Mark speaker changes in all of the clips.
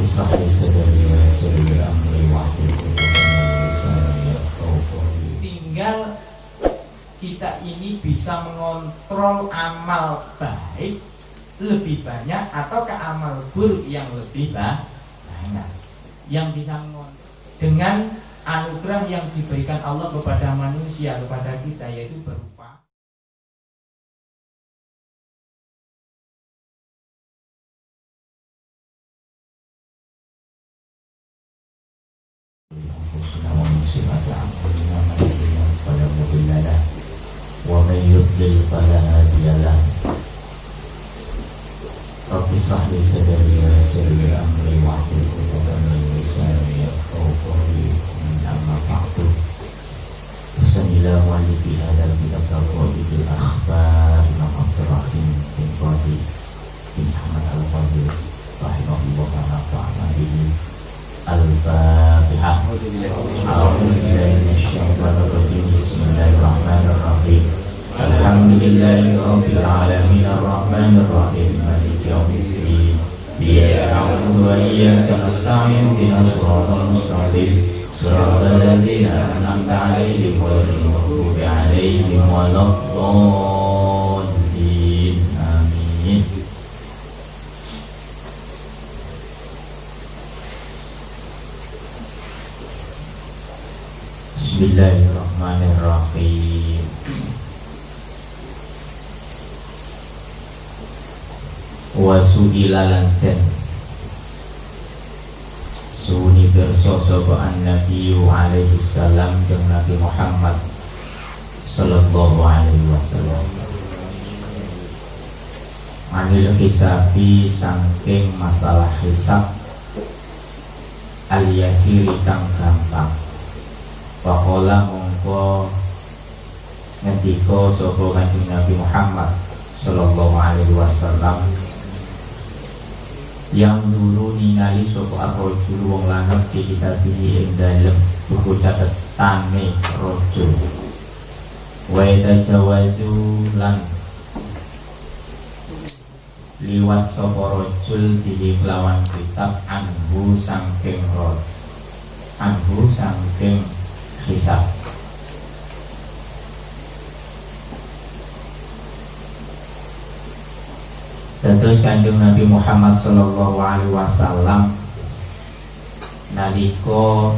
Speaker 1: Ishrah li sadri wa yassir li amri wahlul 'uqdatam min lisani yafqahu qawli. Tinggal kita ini bisa mengontrol amal baik lebih banyak atau ke amal buruk yang lebih banyak. Yang bisa mengontrol dengan anugerah yang diberikan Allah kepada manusia, kepada kita, yaitu berupa wa may yudlil fala hadiya lahu. Rabbi ishrah li sadri wa yassir li amri wahlul 'uqdatam min lisani yafqahu qawli. Amma ba'du. Bismillahirrahmanirrahim. Wa li hadzal kitab taqwaidul akhbar Imam Abdul Rahim bin Qadi bin Ahmad Al-Fadil rahimahullah wa nafa'ana bihi. Al-Fatihah. A'udzu billahi minasyaitonir rajim. Bismillahirrahmanirrahim. Alhamdulillahi rabbil alamin arrahmanir rahim maliki yaumiddin. Iyyaka na'budu wa iyyaka nasta'in ihdinas siratal mustaqim siratal ladzina an'amta 'alaihim ghairil maghdubi 'alaihim waladdallin. Amin. Bismillahirrahmanirrahim. Wa su'ilalan ten suni berso sapa an-nabi alaihi salam jeung Nabi Muhammad sallallahu alaihi wasallam anil hisabi saking masalah hisab al-yasiri kang gampang. Faqala mongko ngendika sapa kanjeng Nabi Muhammad sallallahu alaihi wasallam, yang dulu ningali sapa ar-rajul wong lanang di kitab iki ing dalem buku catetane raja. Wa tajawazu lan liwat sapa rajul di lawan kitab anhu saking rod anhu saking hisab. Terus kanjeng Nabi Muhammad sallallahu alaihi wasallam nalika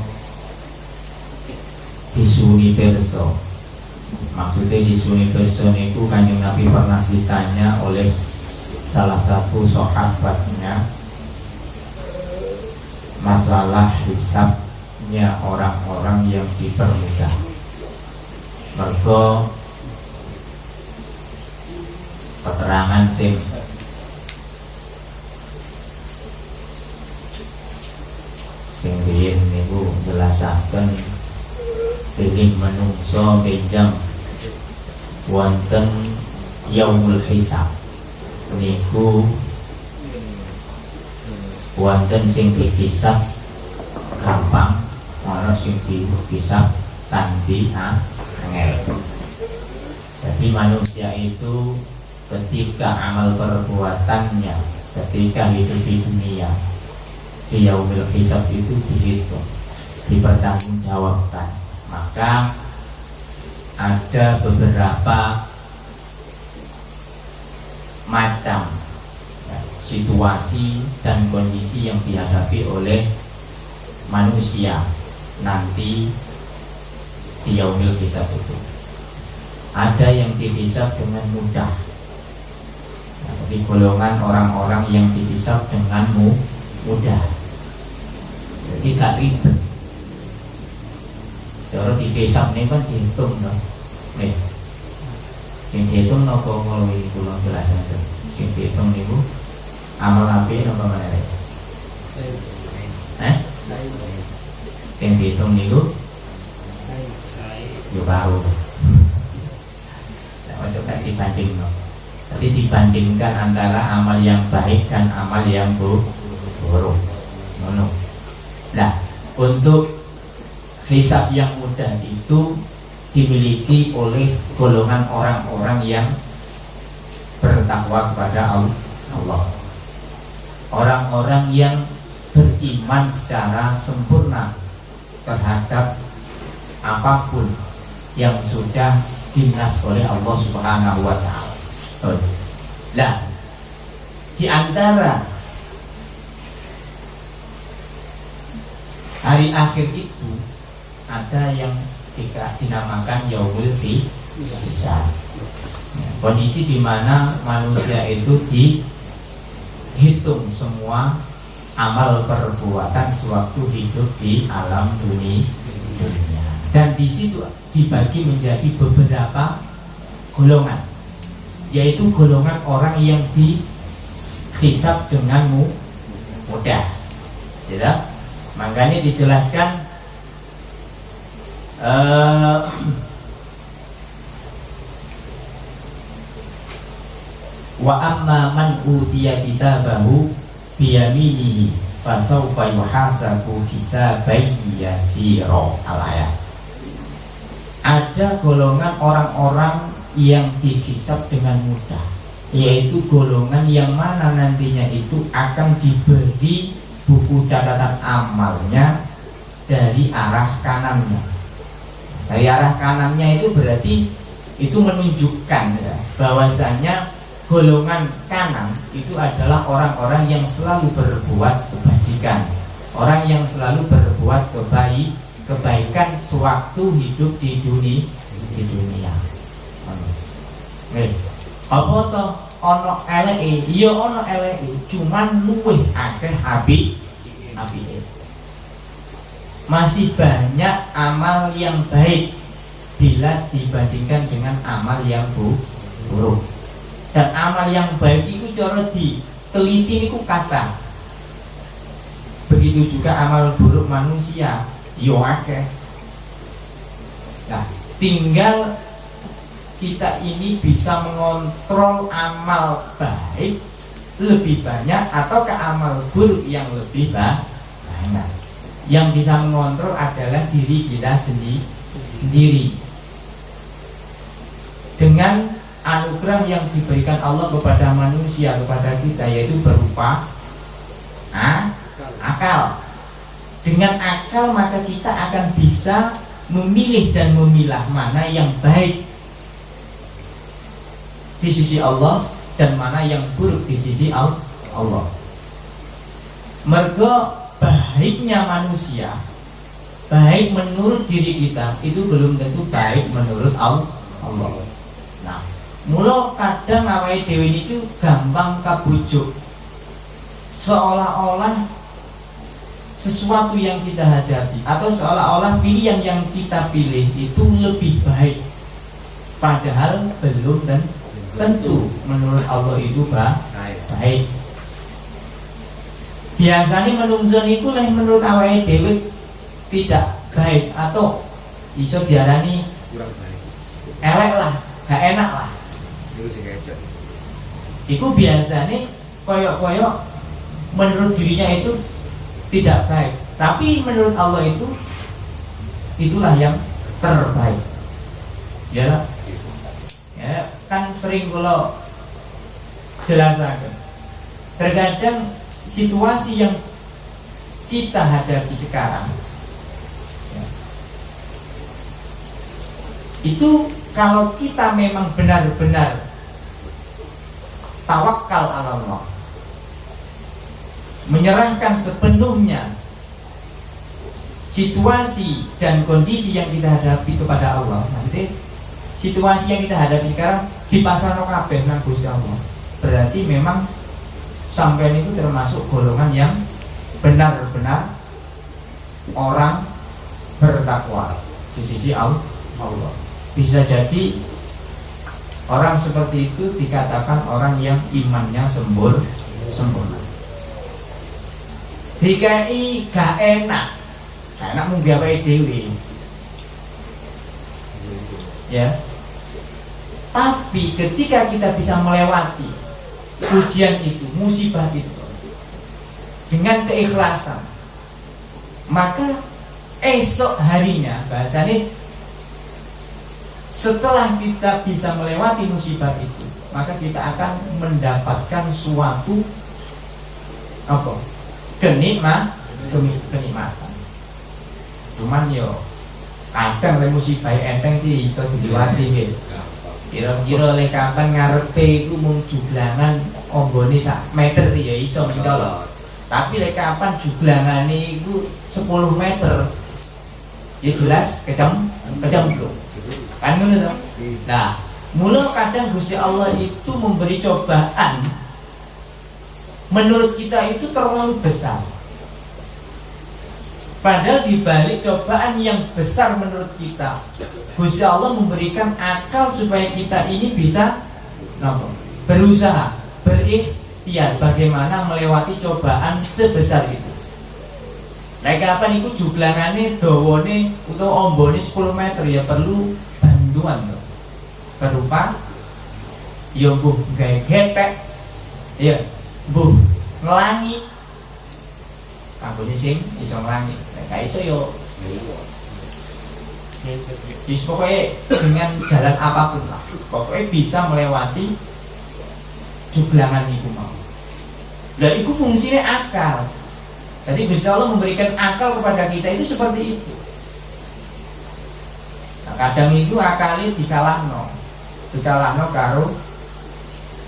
Speaker 1: disuni perso, maksudnya disuni perso niku kanjeng Nabi pernah ditanya oleh salah satu sahabatnya masalah hisabnya orang-orang yang dipermudah. Mergo keterangan sing riyen niku jelasaken pilih manungsa benjang wonten yaumul hisab niku wonten sing dihisab gampang, ana sing dihisab kanthi angel. Jadi manusia itu ketika amal perbuatannya ketika hidup di dunia di yaumil hisab itu dihitung, dipertanggungjawabkan. Maka ada beberapa macam situasi dan kondisi yang dihadapi oleh manusia nanti di yaumil hisab itu. Ada yang dihisab dengan mudah, jadi golongan orang-orang yang dihisab dengan mudah, jadi gak ribet. Cara dihisab ini kan dihitung dong. Yang dihitung nopo ngeluhi pulang jelasan. Yang dihitung niku amal api nopo mana? Yang dihitung niku yo baru. Nah, coba dibanding no. Jadi dibandingkan antara amal yang baik dan amal yang buruk. Nah, untuk hisab yang mudah itu dimiliki oleh golongan orang-orang yang bertakwa kepada Allah. Orang-orang yang beriman secara sempurna terhadap apapun yang sudah dinas oleh Allah Subhanahu wa taala. Nah, di antara hari akhir itu ada yang dinamakan Yaumul Hisab. Kondisi di mana manusia itu dihitung semua amal perbuatan sewaktu hidup di alam dunia. Dan di situ dibagi menjadi beberapa golongan, yaitu golongan orang yang dihisab dengan mudah. Ya, makanya dijelaskan wa amma man utiya kitabahu biyaminihi fasawfa yuhasabu hisaban yasira. Al-ayat. Ada golongan orang-orang yang dihisab dengan mudah, yaitu golongan yang mana nantinya itu akan diberi buku catatan amalnya dari arah kanannya. Dari arah kanannya itu berarti itu menunjukkan ya, bahwasanya golongan kanan itu adalah orang-orang yang selalu berbuat kebajikan, orang yang selalu berbuat kebaikan sewaktu hidup di dunia. Apa toh ono eleke? Ya ono eleke, cuman luwih akeh apike. Masih banyak amal yang baik bila dibandingkan dengan amal yang buruk. Dan amal yang baik itu cara diteliti niku kata. Begitu juga amal buruk manusia, yo akeh. Nah, tinggal kita ini bisa mengontrol amal baik lebih banyak atau ke amal buruk yang lebih banyak. Yang bisa mengontrol adalah diri kita sendiri. Dengan anugerah yang diberikan Allah kepada manusia, kepada kita, yaitu berupa akal. Dengan akal maka kita akan bisa memilih dan memilah mana yang baik di sisi Allah dan mana yang buruk di sisi Allah. Mergo baiknya manusia, baik menurut diri kita, itu belum tentu baik menurut Allah. Nah, mula kadang awake dhewe niku gampang kabujuk, seolah-olah sesuatu yang kita hadapi atau seolah-olah pilihan yang kita pilih itu lebih baik, padahal belum tentu menurut Allah itu baik. Biasanya menungso niku leh menurut awake dhewe tidak baik atau iso diarani kurang baik, elek lah, gak enak lah. Iku biasanya koyok-koyok menurut dirinya itu tidak baik, tapi menurut Allah itulah yang terbaik. Ya kan sering kalau jelaskan, terkadang situasi yang kita hadapi sekarang ya, itu kalau kita memang benar-benar tawakal ala Allah, menyerahkan sepenuhnya situasi dan kondisi yang kita hadapi kepada Allah, nanti situasi yang kita hadapi sekarang di pasar kabeh nang Gusti Allah, berarti memang sampean itu termasuk golongan yang benar-benar orang bertakwa di sisi Allah. Bisa jadi orang seperti itu dikatakan orang yang imannya sempurna. Dikai gak enak mung gawe dhewe. Ya. Tapi ketika kita bisa melewati ujian itu, musibah itu dengan keikhlasan, maka esok harinya, bahasanya setelah kita bisa melewati musibah itu, maka kita akan mendapatkan suatu kenikmatan. Cuman yo kadang le musibah enteng sih iso diliwati nggih. Kira-kira le kapan ngarepe iku mung juglangan ombone sak meter ya iso mentolo. Tapi le kapan juglangane iku 10 meter ya jelas kecemplung. Kan ngono to. Nah, mula kadang Gusti Allah itu memberi cobaan menurut kita itu terlalu besar. Padahal di balik cobaan yang besar menurut kita, Gusti Allah memberikan akal supaya kita ini bisa berusaha, berikhtiar bagaimana melewati cobaan sebesar itu. Nah, kapan itu juglangane dawane utawa ombone 10 meter ya perlu bantuan loh. Berupa ya mbuh gawe gepek, ya mbuh nglangi. Kanggone sing iso nglangi. Nek gak iso yo wis pokoknya dengan jalan apapun lah. Pokoknya bisa melewati juglangan itu mau. Lah itu fungsinya akal. Jadi Gusti Allah memberikan akal kepada kita itu seperti itu. Nah, kadang itu akalnya dikalahno karo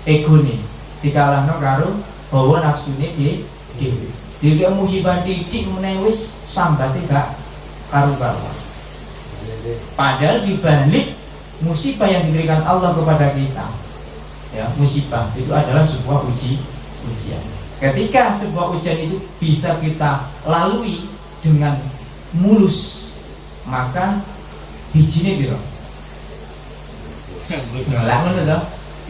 Speaker 1: egone, dikalahno karo hawa nafsune dhewe. Dhewe musibah titik meneh wis sambate gak karu-karuan. Padahal di balik musibah yang diberikan Allah kepada kita, ya musibah itu adalah sebuah ujian. Ketika sebuah ujian itu bisa kita lalui dengan mulus, maka bijine piro? Lah ngono to.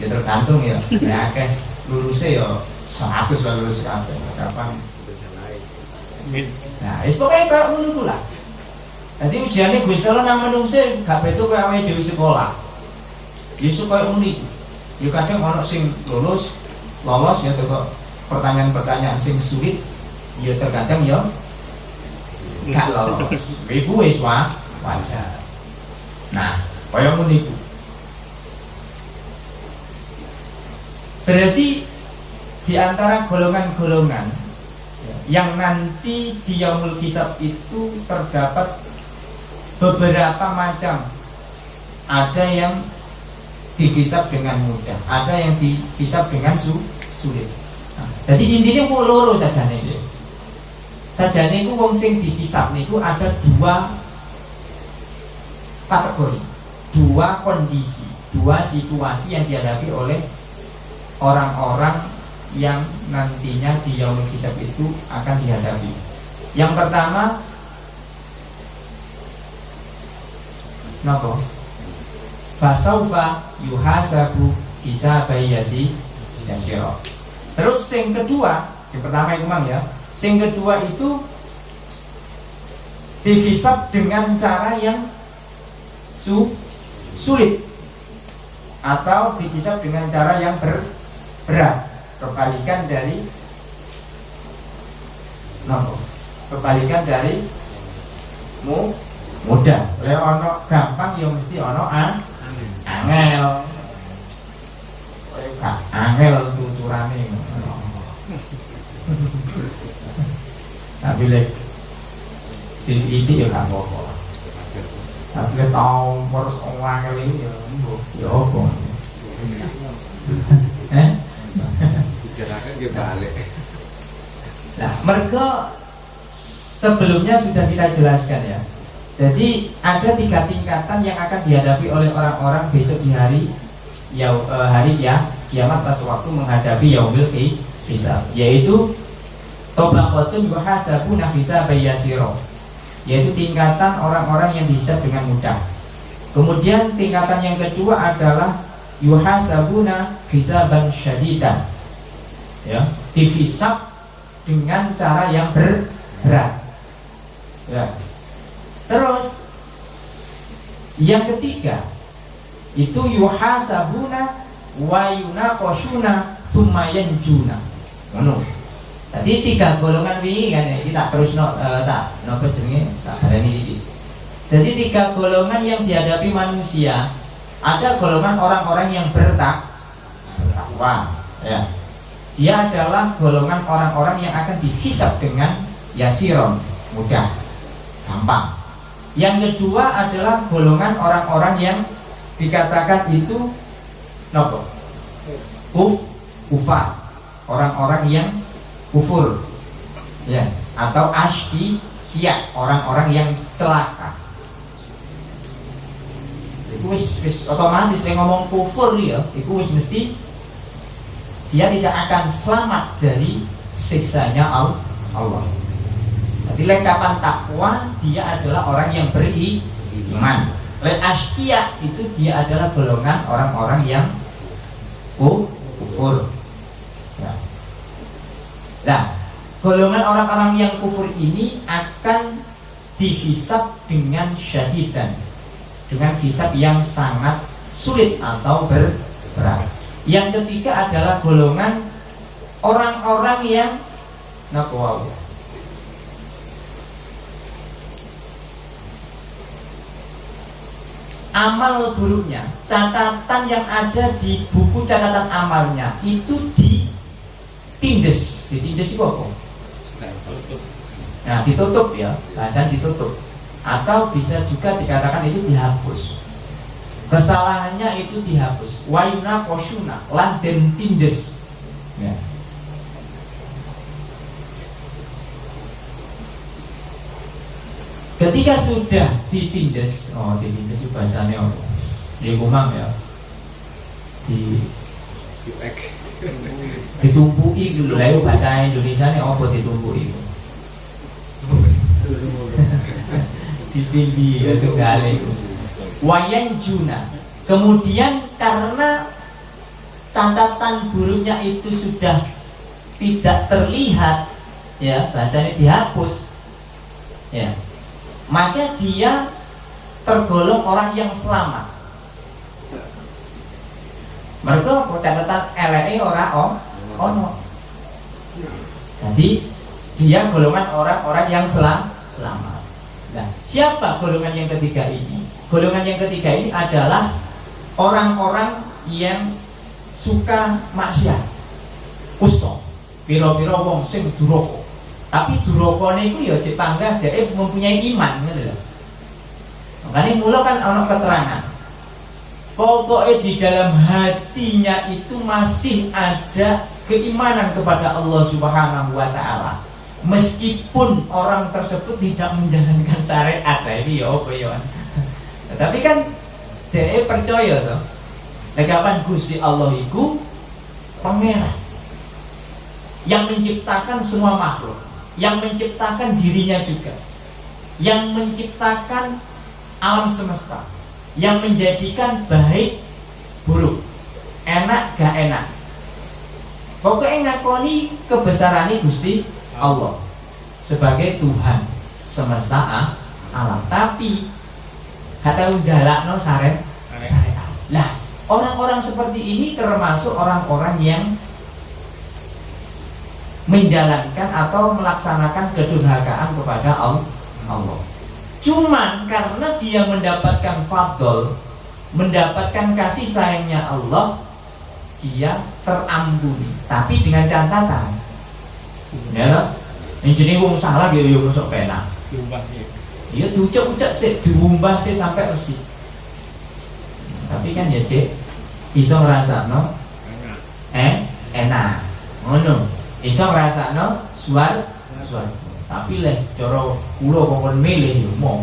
Speaker 1: Ya tergantung ya. Ya akeh luruse ya 100 lah lurus kabeh. Kapan nah, wis pokoke karo ngono ku lah. Dadi ujiane Gusti Allah nang menungse gak beto koyo awake dhewe sekolah. Ya supaya ngono iki. Ya kadang ana sing lolos ya kok pertanyaan-pertanyaan sing sulit ya terkadang ya gak lolos. Iku wis wajar. Nah, kaya ngono iku. Berarti di antara golongan-golongan yang nanti di yaumul hisab itu terdapat beberapa macam. Ada yang dihisab dengan mudah, ada yang dihisab dengan sulit. Nah, jadi intinya mau loro sajane iki. Sajane iku wong sing dihisab niku ada dua kategori, dua kondisi, dua situasi yang dihadapi oleh orang-orang yang nantinya di yaumul hisab itu akan dihadapi. Yang pertama, napa? Fasaufa yuhasabu hisaban yasira. Terus yang kedua, yang pertama itu mang ya. Yang kedua itu dihisab dengan cara yang sulit atau dihisab dengan cara yang berat. Kebalikan dari kebalikan dari mudah. Lek ono gampang ya mesti ono angel. Gak angel tuturane. Tapi lek iki ya gak apa-apa. Tapi lek tau terus angel iki ya apa?
Speaker 2: Bicarakan dia balik.
Speaker 1: Nah, mereka sebelumnya sudah kita jelaskan ya. Jadi ada 3 tingkatan yang akan dihadapi oleh orang-orang besok di hari kiamat pas waktu menghadapi yaumil hisab, yaitu tabaqatun yuhasabuna hisaban yasira, yaitu tingkatan orang-orang yang dihisab dengan mudah. Kemudian tingkatan yang kedua adalah yuhasabuna hisaban syadidan, ya, dihisab dengan cara yang berat, ya. Terus yang ketiga itu yuhasabuna wa yunaqashuna tsumma yanjuna. Ngono. Tadi 3 golongan wingi kan iki tak terus tak napa jenenge tak barani iki. Jadi 3 golongan yang dihadapi manusia. Ada golongan orang-orang yang bertakwa, ya. Dia adalah golongan orang-orang yang akan dihisab dengan yasiron, mudah, gampang. Yang kedua adalah golongan orang-orang yang dikatakan itu nopo kufar, orang-orang yang kufur, ya, atau asyqiyah, orang-orang yang celaka. Itu wis otomatis yang ngomong kufur ya, itu wis mesti dia tidak akan selamat dari siksanya Allah. Jadi lengkapan takwa dia adalah orang yang beriman. Asyqiyah itu dia adalah golongan orang-orang yang kufur. Ya. Nah, golongan orang-orang yang kufur ini akan dihisab dengan syahidan, dengan hisab yang sangat sulit atau berat. Yang ketiga adalah golongan orang-orang yang nakwa, amal buruknya, catatan yang ada di buku catatan amalnya itu ditindes. Ditindes itu apa? Nah, ditutup ya, bahasa ditutup. Atau bisa juga dikatakan itu dihapus. Kesalahannya itu dihapus. Wayuna kosyuna, lan den tindes. Ya. Ketika sudah ditindes, ditindes itu bahasanya apa? Di kumang ya, ditumpuki gitu lah. Bahasa Indonesia ini apa ditumpuki? Ditinggi itu kali. Wayan juna. Kemudian karena catatan buruknya itu sudah tidak terlihat, ya bahasanya dihapus, ya. Maka dia tergolong orang yang selamat. Mereka catatan LE orang ono. Jadi dia golongan orang-orang yang selamat. Nah, siapa golongan yang ketiga ini? Golongan yang ketiga ini adalah orang-orang yang suka maksiat. Kusto, piro-piro wong sing duraka. Tapi durokone itu ya cek panggah dia mempunyai iman gitu loh. Makanya mula kan ada keterangan. Pokoknya di dalam hatinya itu masih ada keimanan kepada Allah Subhanahu wa taala. Meskipun orang tersebut tidak menjalankan syariat, ini ya apa ya. Tapi kan dia percaya toh. Kapan Gusti Allah itu pangeran yang menciptakan semua makhluk, yang menciptakan dirinya juga, yang menciptakan alam semesta, yang menjadikan baik buruk, enak gak enak. Pokoknya ngakoni kebesaran Gusti Allah sebagai Tuhan semesta alam. Tapi kata jalakno syariat. Lah, orang-orang seperti ini termasuk orang-orang yang menjalankan atau melaksanakan kedurhakaan kepada Allah. Cuman karena dia mendapatkan fadl, mendapatkan kasih sayangnya Allah, dia terampuni. Tapi dengan catatan, ya loh, ini wong salah gitu ya masuk pena. Iya diucap-ucap sih, diumbah sih sampai resik. Tapi kan ya cek, bisa ngerasa no, enak, ngono. Iso ngrasakno suar. Tapi leh cara kula kongkon milih yo mau.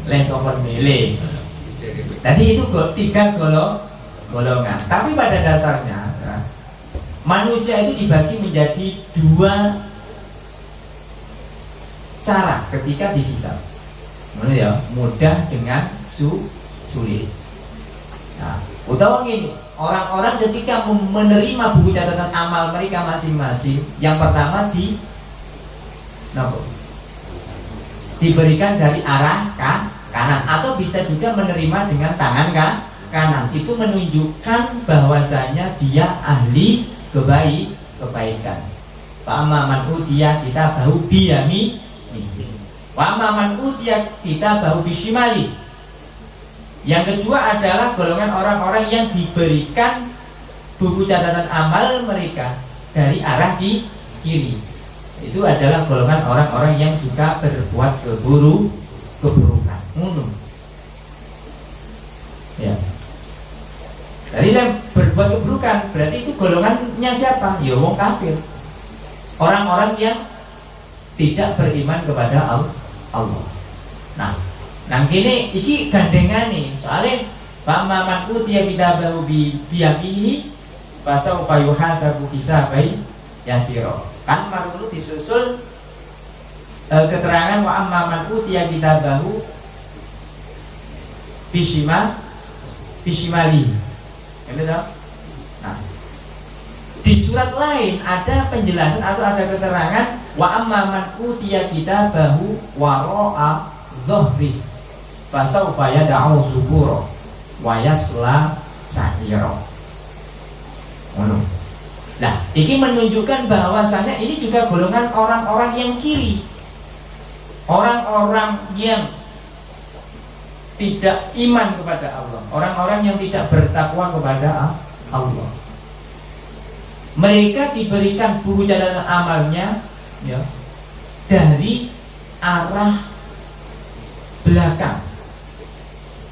Speaker 1: Leh kongkon milih. Jadi itu tiga golongan. Tapi pada dasarnya ya, manusia itu dibagi menjadi dua cara ketika dihisab. Ya, mudah dengan sulit. Nah, utawa gini, orang-orang ketika menerima buku catatan amal mereka masing-masing, yang pertama diberikan dari arah kanan, atau bisa juga menerima dengan tangan kanan. Itu menunjukkan bahwasanya dia ahli kebaikan. Fa'amma man utiya kitabahu biyaminihi wa amma man utiya kitabahu bisyimalihi. Yang kedua adalah golongan orang-orang yang diberikan buku catatan amal mereka dari arah di kiri. Itu adalah golongan orang-orang yang suka berbuat keburukan. Ya. Jadi berbuat keburukan berarti itu golongannya siapa? Ya wong kafir. Orang-orang yang tidak beriman kepada Allah. Nah, nang kene iki gandengane soalnya Fama man utiya kitabahu biyaminihi fasawfa yuhasabu hisaban yasira. Kan marulu disusul keterangan wa amma man utiya kitabahu bisimali. Ini tahu? Nah, di surat lain ada penjelasan atau ada keterangan wa amma man utiya kitabahu wara'a dhahri fasawfa yad'u subura wa yasla sa'ira. Nah, ini menunjukkan bahwasanya ini juga golongan orang-orang yang kiri. Orang-orang yang tidak iman kepada Allah, orang-orang yang tidak bertakwa kepada Allah. Mereka diberikan buku catatan amalnya ya, dari arah belakang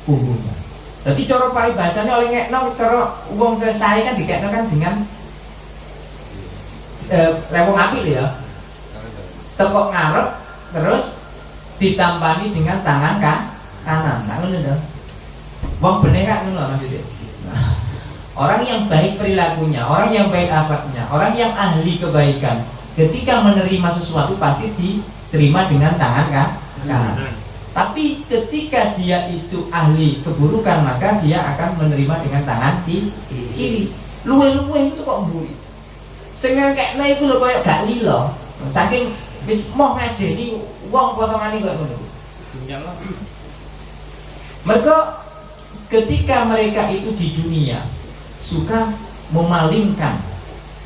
Speaker 1: punggungnya. Jadi cara paribasane oleh ngekno cara wong selesai kan dikekno kan dengan lewong apik ya. Tekok ngarep terus ditampani dengan tangan kanan. Nah ngono to. Wong bener kan ngono maksudnya. Nah, orang yang baik perilakunya, orang yang baik akhlaknya, orang yang ahli kebaikan, ketika menerima sesuatu pasti diterima dengan tangan kanan. Tapi ketika dia itu ahli keburukan, maka dia akan menerima dengan tangan kiri. Luwe-luwe itu kok mburi. Sing ngekekne iku lho koyo gak lilo. Saking wis moh ngajeni wong potongane kok ngono. Mereka ketika mereka itu di dunia suka memalingkan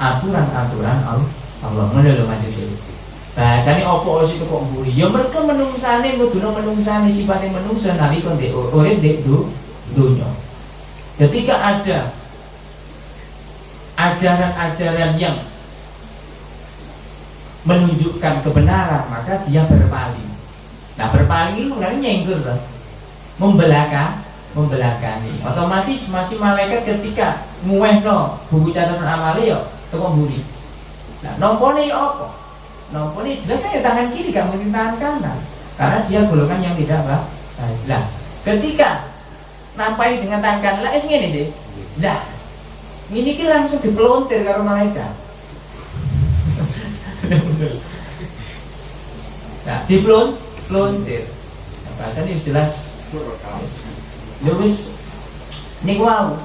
Speaker 1: aturan-aturan Allah. Ngono lho maksudnya. Bahasane opo sik kok mburi? Ya mereka menungsane kudu menungsane sifate menungsa nalika ndek urip ndek donya. Ketika ada ajaran-ajaran yang menunjukkan kebenaran, maka dia berpaling. Nah, berpaling itu sebenarnya nyenggur loh. Membelakangi. Otomatis masih malaikat ketika nguwehno buku catatan amale ya teko mburi. Nah, nompone ya apa? Nopo ini jelas kan ya tangan kiri, gak mungkin tangan kanan, karena dia golongan yang tidak baik. Nah, ketika nampai dengan tangan kanan, lah ngene sih. Nah, ini ki langsung dipelontir karo malaikat. Nah, dipelontir. Nah, bahasanya jelas. Ya wis niku wau.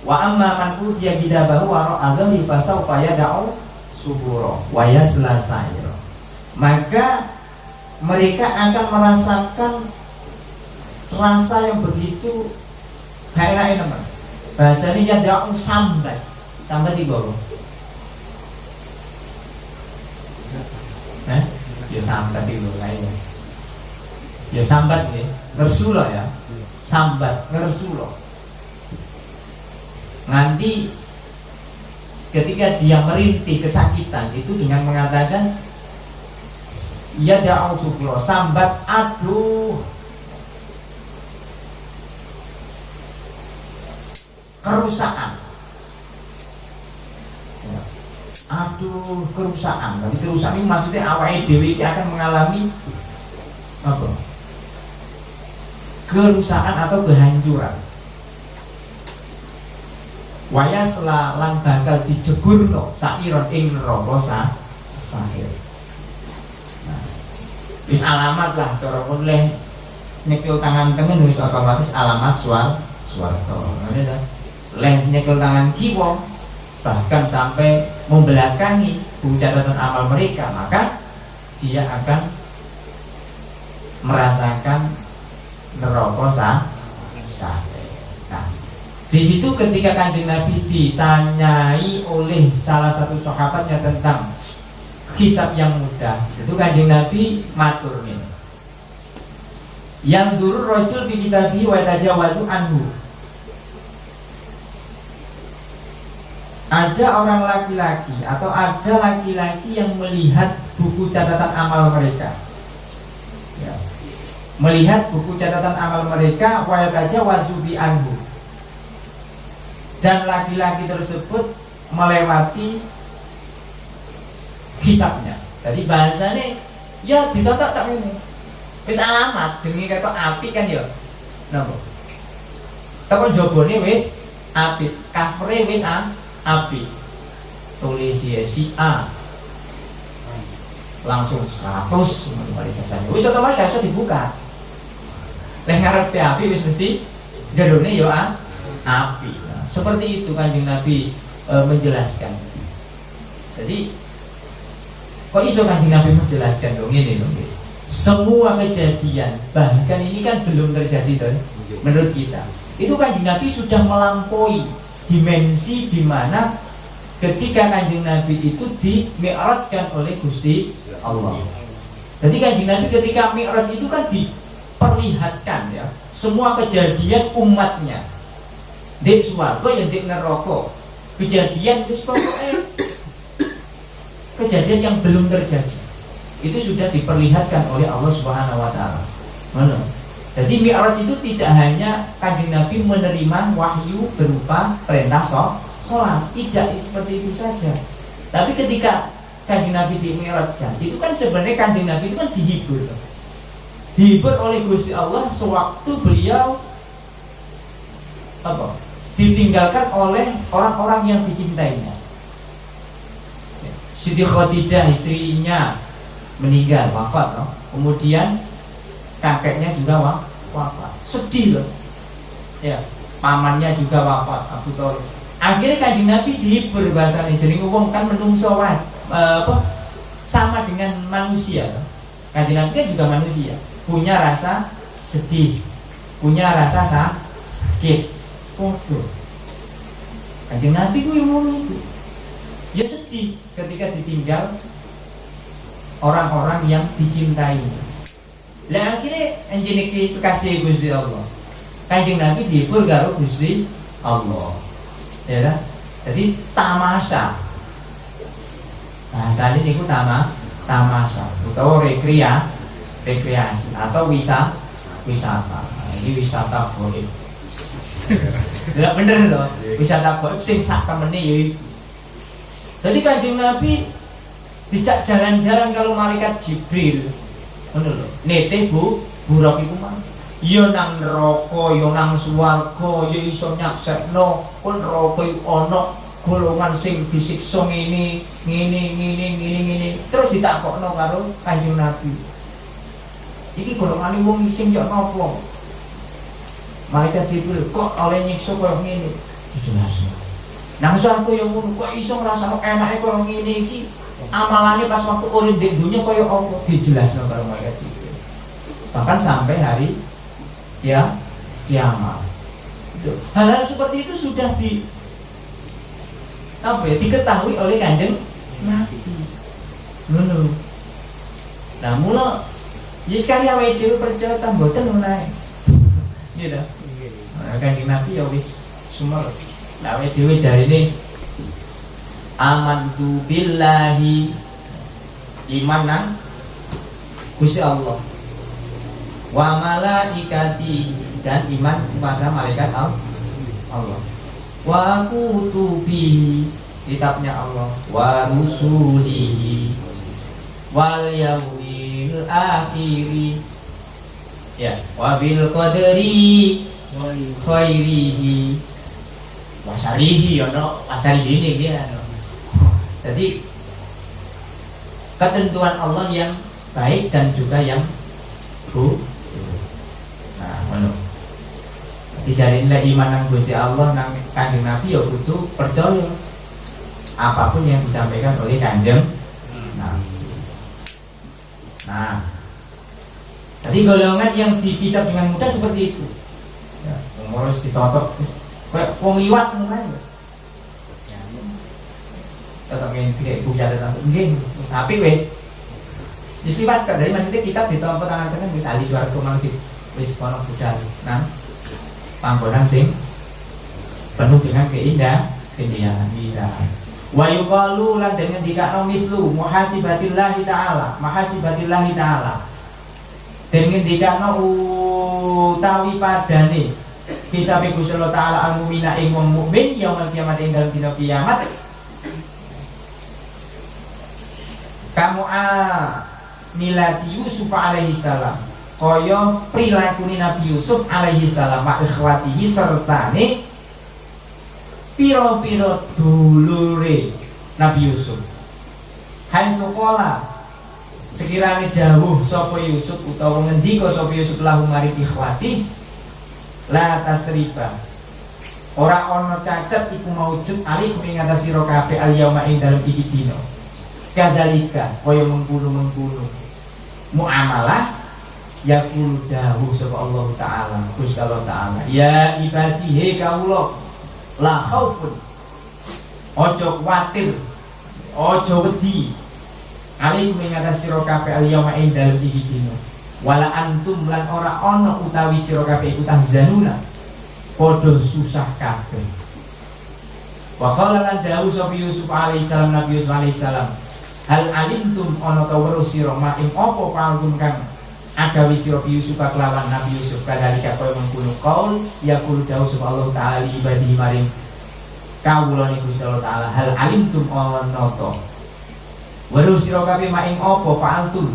Speaker 1: Wa amma man utiya kitabahu wara'a dhahri fasawfa yad'u suburo waya selasairo, maka mereka akan merasakan rasa yang begitu gak enak teman. Bahasanya jadau sambat di bawah. Ya sambat di bawah lainnya. Ya sambat nih, ngersulo ya, sambat ngersulo. Nanti ketika dia merintih kesakitan itu dengan mengatakan ya da'udzubillah, sambat aduh kerusakan ya. Aduh kerusakan. Tapi kerusakan ini maksudnya awake dhewe iki akan mengalami apa? Kerusakan atau kehancuran. Wayasla lan bakal dijegurno sairon ing neraka sahir. Nah, wis alamat lah cara oleh nyekel tangan tengen wis otomatis alamat swarga. Ngene ta. Leh nyekel tangan kiwa bahkan sampai membelakangi buku catatan amal mereka, maka dia akan merasakan neraka sahir. Nah, di situ ketika Kanjeng Nabi ditanyai oleh salah satu sahabatnya tentang hisab yang mudah, itu Kanjeng Nabi matur nih. Yang duru rojul bi kitabi wa tajawaju anhu. ada orang laki-laki atau ada laki-laki yang melihat buku catatan amal mereka, ya, melihat buku catatan amal mereka, wayatajawazu bi anhu, dan laki-laki tersebut melewati hisabnya. Jadi bahasanya ya ditonton tak ini. Wis alamat jenenge kata api kan ya. Napa? Tapi jabone wis api, cover-e wis api. Tulis ya si A. Langsung 100 menurut bahasanya. Wis otomatis bisa dibuka. Lek ngarepe api wis mesti jadone ya api. Nah, seperti itu Kanjeng Nabi menjelaskan. Jadi kok iso Kanjeng Nabi menjelaskan dong ini loh. Semua kejadian, bahkan ini kan belum terjadi dong, menurut kita. Itu Kanjeng Nabi sudah melampaui dimensi di mana ketika Kanjeng Nabi itu di-mi'rajkan oleh Gusti Allah. Jadi Kanjeng Nabi ketika mi'raj itu kan diperlihatkan ya semua kejadian umatnya. Dek swarga yang dek neraka. Kejadian wis pokoke kejadian yang belum terjadi itu sudah diperlihatkan oleh Allah Subhanahu wa taala. Jadi Mi'raj itu tidak hanya Kanjeng Nabi menerima wahyu berupa perintah sholat, tidak seperti itu saja. Tapi ketika Kanjeng Nabi di Mi'rajkan, itu kan sebenarnya Kanjeng Nabi itu kan dihibur oleh Gusti Allah sewaktu beliau ditinggalkan oleh orang-orang yang dicintainya. Siti Khadijah istrinya meninggal, wafat, no? Kemudian kakeknya juga wafat, sedih loh, ya, pamannya juga wafat, Abu Thalib. Akhirnya Kanjeng Nabi dihibur bahasanya, jadi ngomong kan menungso sama dengan manusia, no? Kanjeng Nabi kan juga manusia, punya rasa sedih, punya rasa sakit, Kanjeng Nabi ku yang ngomong itu. Ya sedih ketika ditinggal orang-orang yang dicintai. Lah akhirnya anjene iki kasih Gusti Allah. Kanjeng Nabi dihibur karo Gusti Allah. Ya kan? Jadi tamasya. Bahasane niku tamasya utawa rekreasi atau wisata. Nah, ini wisata boleh. Enggak bener loh. Wisata boleh sing sak temene ya. Jadi Kanjeng Nabi dijak jalan-jalan kalau malaikat Jibril, ngono lho. Nete buruk iku mah. Ya nang neraka, ya nang swarga, ya iso nyaksekno kon neraka iku ana golongan sing disiksa ngene. Terus ditakokno karo Kanjeng Nabi. Iki golongane wong sing yo napa? Malaikat Jibril kok oleh nyiksa koyo ngene. Dijelasno. Nang swarga yo ngono, kok iso ngrasakno enake koyo ngene iki. Amalane pas waktu urip di dunia koyo apa dijelasno karo malaikat Jibril. Bahkan sampai hari kiamat. Hal-hal seperti itu sudah diketahui oleh Kanjeng Nabi. Ngono. Nah, mula ya sekali awake dhewe percaya ta mboten menae. Iya dah. Kanjeng Nabi ya wis sumer. Nah, awake dhewe jarine amantu billahi, iman nang Gusti Allah, wa malaikati, dan iman kepada malaikat Allah, wa kutubi, kitabnya Allah, wa rusulihi, wal yaumil akhiri, ya, wa bil qadri khairihi wasarihi, wasarihi ini dia. Jadi ketentuan Allah yang baik dan juga yang buruk. Nah, ngono. Dijarinlah iman nang Gusti Allah nang Kanjeng Nabi ya kudu percaya apapun yang disampaikan oleh Kanjeng Nabi. Nah, tadi golongan yang dihisab dengan mudah seperti itu. Ya, harus ditotok kayak wong liwat ngono. Tetap ingin tidak ibu jatuh tanpa enggak, tapi wes disliwat kan dari maksudnya kita di tempat tangan tangan wes ahli suara kumang di wes kono budal, nah panggonan sing penuh dengan kendian kita. Wa yuqalu lan den ngendikano mislu muhasibatillahi ta'ala, muhasibatillahi ta'ala. Den ngendikano utawi padane bisa Gusti Allah taala al-mu'mina ing wong mukmin yaumul kiamat ing dalem dina kiamat. Kamu milati Yusuf alaihi salam kaya prilakune Nabi Yusuf alaihi salam wa ikhwatihi sertane piro-piro dulure Nabi Yusuf. Hai sekolah sekiranya dawuh sapa Yusuf utawa ngendika sapa Yusuf lahu maring ikhwati la tasriba ora ana cacat iku maujud alaikum ing atas sira kabeh al yauma ing dalem iki dina. Kadalika kaya mengkono-mengkono muamalah yaqul dawuh sapa Allah taala Gusti Allah taala ya ibadihe kaula la khaufun ojo kuwatir ojo wedi alaikum ing atas sira kabeh al yauma ing dalem iki dina wala antum lan ora ana utawi sira kabeh iku tahzanuna padha susah kabeh. Wa qala lan dawuh sapa Yusuf alaihi salam Nabi Yusuf alaihi salam hal alimtum ana ta weruh sira ma ing apa pantum kang agawi sira Yusuf kelawan Nabi Yusuf kadalika kaya mengkono kaul yaqul dawuh sapa Allah taala ibadi maring kawulane Gusti Allah taala hal alimtum ana ta weruh sira kabeh ma ing apa pantum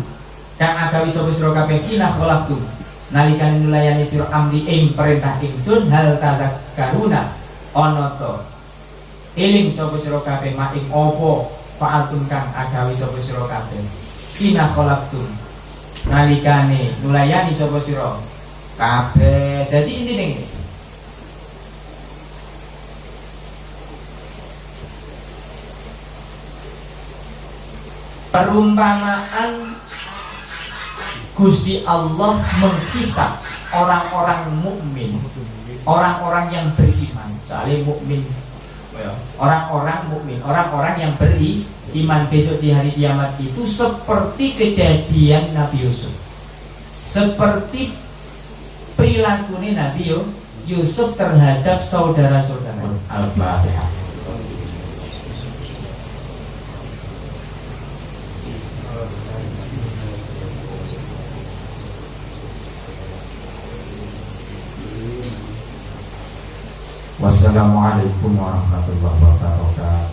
Speaker 1: kang agawi sapa sira kabeh kina kholaqtum nalikane nulayani sira amri ing perintah ingsun hal tadakkaruna ana ta eling sapa sira kabeh ma ing apa fa'altum kang agawi sapa sira kabeh kina kholaqtum nalikane nulayani sapa sira kabeh. Dadi intine perumpamaan Gusti Allah menghisab orang-orang mukmin, orang-orang yang beriman. Soalnya mukmin orang-orang mukmin, orang-orang yang beriman besok di hari kiamat itu seperti kejadian Nabi Yusuf, seperti perilakunya Nabi Yusuf terhadap saudara-saudara. Al-Fatihah. Wassalamualaikum warahmatullahi wabarakatuh.